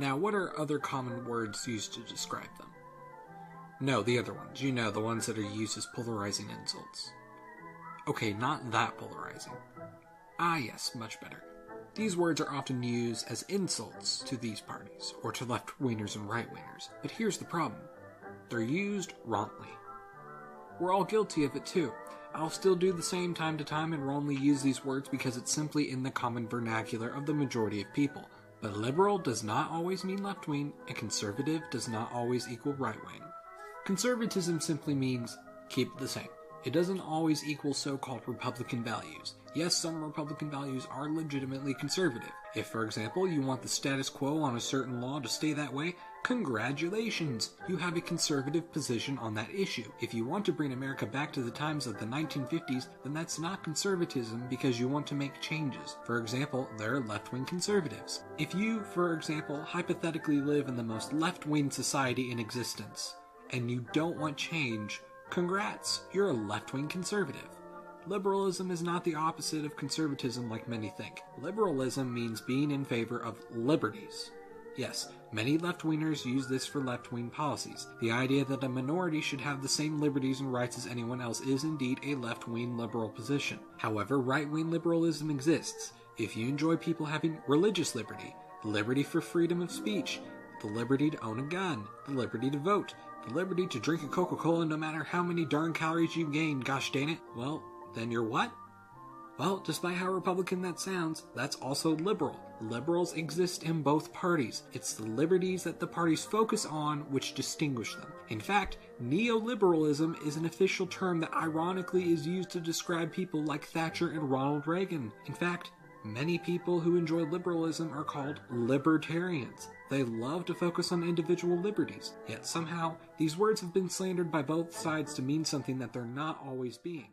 Now, what are other common words used to describe them? No, the other ones. You know, the ones that are used as polarizing insults. Okay, not that polarizing. Ah, yes, much better. These words are often used as insults to these parties, or to left-wingers and right-wingers. But here's the problem. They're used wrongly. We're all guilty of it too. I'll still do the same time to time and wrongly use these words because it's simply in the common vernacular of the majority of people. But liberal does not always mean left-wing, and conservative does not always equal right-wing. Conservatism simply means keep it the same. It doesn't always equal so-called Republican values. Yes, some Republican values are legitimately conservative. If, for example, you want the status quo on a certain law to stay that way, congratulations! You have a conservative position on that issue. If you want to bring America back to the times of the 1950s, then that's not conservatism because you want to make changes. For example, there are left-wing conservatives. If you, for example, hypothetically live in the most left-wing society in existence, and you don't want change, congrats, you're a left-wing conservative. Liberalism is not the opposite of conservatism like many think. Liberalism means being in favor of liberties. Yes, many left-wingers use this for left-wing policies. The idea that a minority should have the same liberties and rights as anyone else is indeed a left-wing liberal position. However, right-wing liberalism exists. If you enjoy people having religious liberty, the liberty for freedom of speech, the liberty to own a gun, the liberty to vote, the liberty to drink a Coca-Cola no matter how many darn calories you gain, gosh dang it, well, then you're what? Well, despite how Republican that sounds, that's also liberal. Liberals exist in both parties. It's the liberties that the parties focus on which distinguish them. In fact, neoliberalism is an official term that ironically is used to describe people like Thatcher and Ronald Reagan. In fact, many people who enjoy liberalism are called libertarians. They love to focus on individual liberties, yet somehow these words have been slandered by both sides to mean something that they're not always being.